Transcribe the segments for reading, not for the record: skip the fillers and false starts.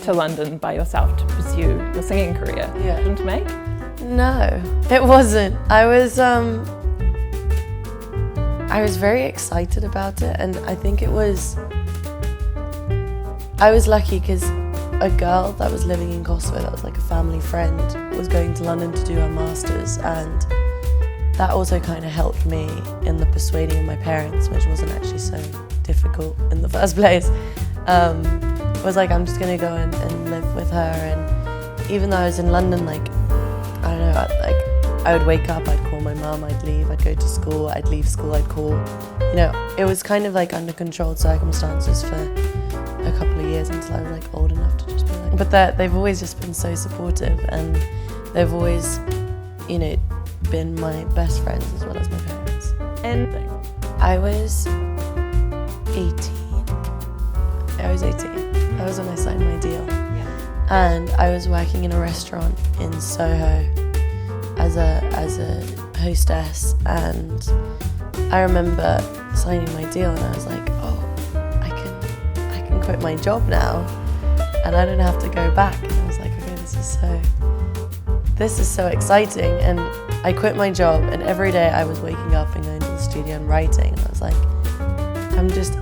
to London by yourself to pursue your singing career. Yeah. To make? No, it wasn't. I was very excited about it, and I think I was lucky because a girl that was living in Kosovo, that was like a family friend, was going to London to do her masters, and that also kind of helped me in the persuading of my parents, which wasn't actually so difficult in the first place. Was like, I'm just gonna go and live with her, and even though I was in London, like, I don't know, I would wake up, I'd call my mum, I'd leave, I'd go to school, I'd leave school, I'd call. You know, it was kind of like under controlled circumstances for a couple of years until I was like old enough to just be like, but they've always just been so supportive, and they've always, you know, been my best friends as well as my parents. And I was 18. I was 18. That was when I signed my deal. Yeah. And I was working in a restaurant in Soho as a hostess, and I remember signing my deal and I was like, oh, I can quit my job now and I don't have to go back. And I was like, okay, this is so exciting. And I quit my job, and every day I was waking up and going to the studio and writing, and I was like,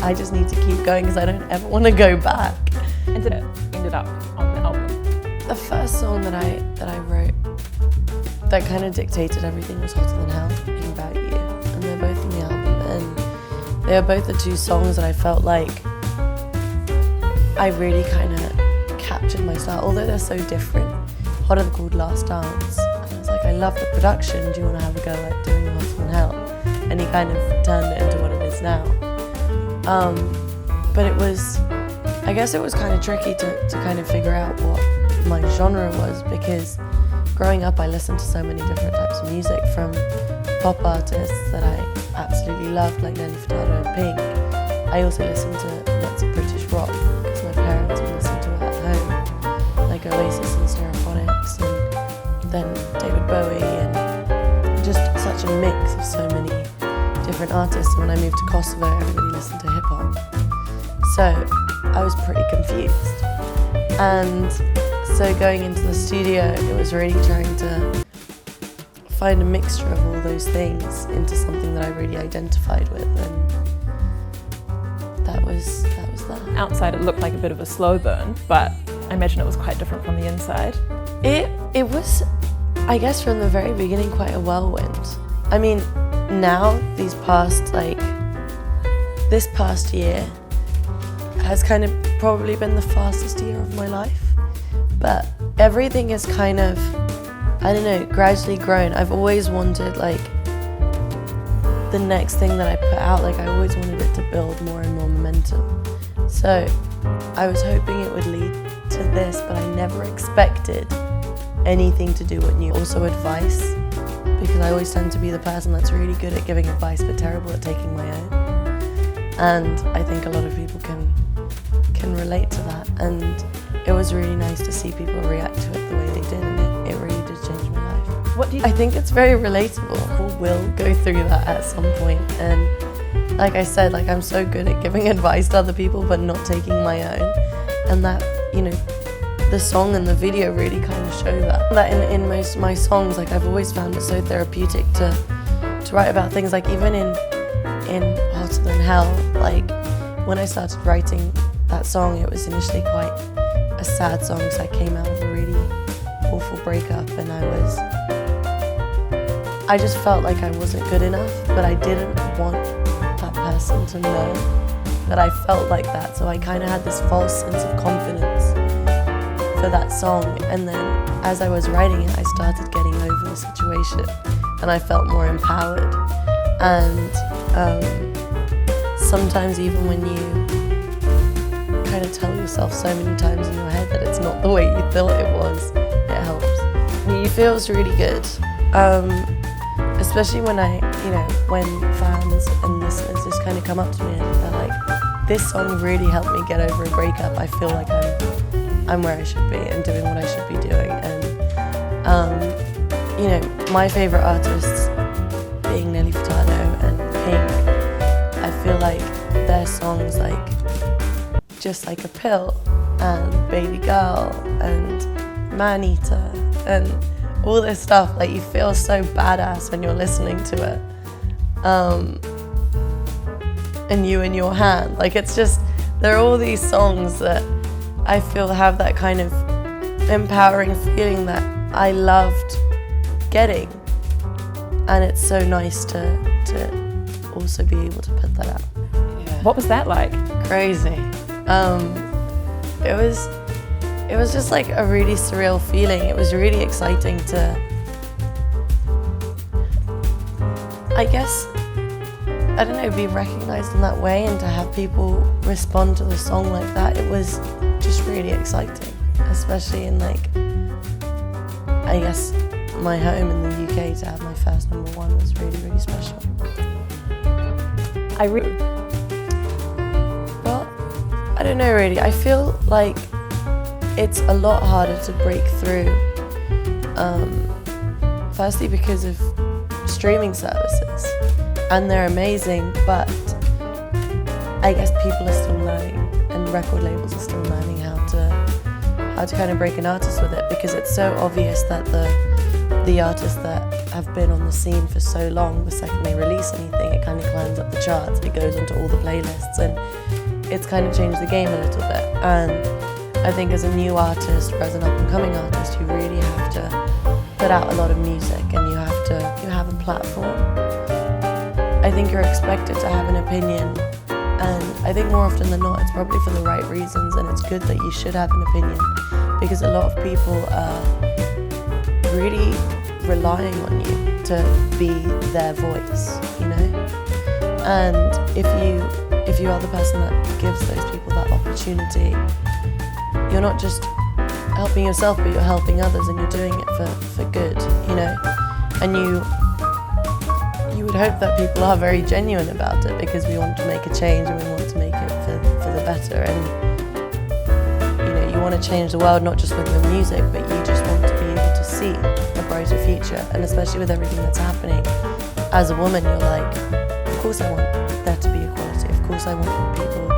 I just need to keep going because I don't ever want to go back. And it ended up on the album. The first song that I wrote that kind of dictated everything was Hotter Than Hell, Thinking About You, and they're both in the album, and they are both the two songs that I felt like I really kind of captured my style, although they're so different. Hotter Than called Last Dance, and I was like, I love the production, do you want to have a go at doing Hotter Than Hell? And he kind of turned it into what it is now. But I guess it was kind of tricky to kind of figure out what my genre was, because growing up I listened to so many different types of music, from pop artists that I absolutely loved, like Nelly Furtado and Pink. I also listened to lots of British rock because my parents would listen to it at home, like Oasis and Stereophonics, and then David Bowie, and just such a mix of so many different artists. And when I moved to Kosovo, everybody listened to hip hop. So I was pretty confused. And so going into the studio, it was really trying to find a mixture of all those things into something that I really identified with, and that was that. Outside it looked like a bit of a slow burn, but I imagine it was quite different from the inside. It was, I guess, from the very beginning quite a whirlwind. I mean, now this past year has kind of probably been the fastest year of my life, but everything has kind of, I don't know, gradually grown. I've always wanted, like, the next thing that I put out, like, I always wanted it to build more and more momentum. So I was hoping it would lead to this, but I never expected anything to do with new. Also advice, because I always tend to be the person that's really good at giving advice but terrible at taking my own. And I think a lot of people can relate to that. And it was really nice to see people react to it the way they did, and it really did change my life. I think it's very relatable. People will go through that at some point. And like I said, like, I'm so good at giving advice to other people but not taking my own. And that, you know, the song and the video really kind of show that. That in most of my songs, like, I've always found it so therapeutic to write about things, like even in Hotter Than Hell, like when I started writing that song, it was initially quite a sad song because I came out of a really awful breakup, and I just felt like I wasn't good enough, but I didn't want that person to know that I felt like that, so I kind of had this false sense of confidence for that song. And then as I was writing it, I started getting over the situation and I felt more empowered. And sometimes even when you kind of tell yourself so many times in your head that it's not the way you thought it was, it helps. It feels really good, especially when when fans and listeners just kind of come up to me and they're like, this song really helped me get over a breakup. I feel like I'm where I should be and doing what I should be doing. And my favourite artists being Nelly Furtado and Pink, I feel like their songs, like, just like a pill, and Baby Girl and Man Eater and all this stuff. Like, you feel so badass when you're listening to it. And You in Your Hand. Like, it's just, there are all these songs that I feel have that kind of empowering feeling that I loved getting. And it's so nice to also be able to put that out. Yeah. What was that like? Crazy. It was just like a really surreal feeling. It was really exciting to, I guess, I don't know, be recognized in that way and to have people respond to the song like that. It was just really exciting, especially in, like, I guess my home in the UK. To have my first #1 was really, really special. Well, I don't know really. I feel like it's a lot harder to break through. Firstly because of streaming services, and they're amazing, but I guess people are still learning, and record labels are still learning how to kind of break an artist with it, because it's so obvious that the artists that have been on the scene for so long, the second they release anything, it kind of climbs up the charts, it goes onto all the playlists, and it's kind of changed the game a little bit. And I think as a new artist or as an up-and-coming artist, you really have to put out a lot of music, and you have a platform. I think you're expected to have an opinion, and I think more often than not it's probably for the right reasons, and it's good that you should have an opinion, because a lot of people are really relying on you to be their voice, you know? And if you are the person that gives those people that opportunity, you're not just helping yourself, but you're helping others, and you're doing it for good, you know? And you would hope that people are very genuine about it, because we want to make a change, and we want to make it for the better. And you know, you want to change the world, not just with your music, but you just want to be able to see a brighter future. And especially with everything that's happening, as a woman, you're like, of course I want there to be equality. Of course I want people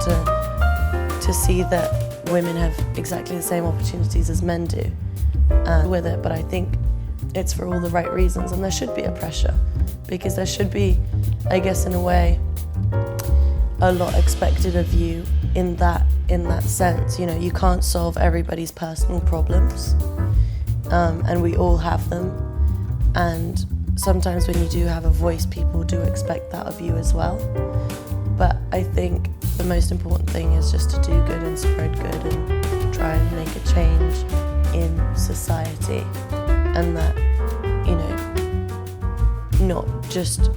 to see that women have exactly the same opportunities as men do. With it, but I think it's for all the right reasons, and there should be a pressure, because there should be, I guess in a way, a lot expected of you in that sense. You know, you can't solve everybody's personal problems, and we all have them, and sometimes when you do have a voice, people do expect that of you as well. But I think the most important thing is just to do good and spread good and try and make a change in society, and that, you know, not just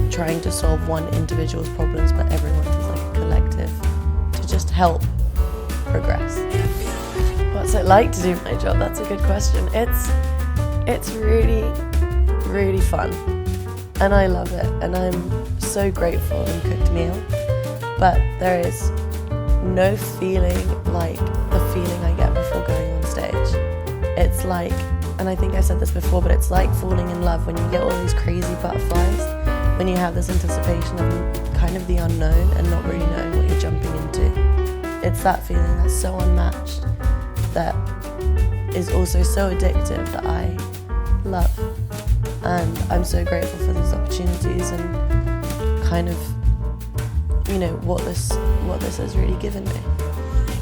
trying to solve one individual's problems, but everyone is like a collective to just help progress. What's it like to do my job? That's a good question. It's really, really fun, and I love it, and I'm so grateful and cooked meal. But there is no feeling like the feeling I get before going on stage. It's like, and I think I said this before, but it's like falling in love when you get all these crazy butterflies, when you have this anticipation of kind of the unknown and not really knowing what you're jumping into. It's that feeling that's so unmatched, that is also so addictive, that I love. And I'm so grateful for these opportunities and kind of, you know, what this has really given me.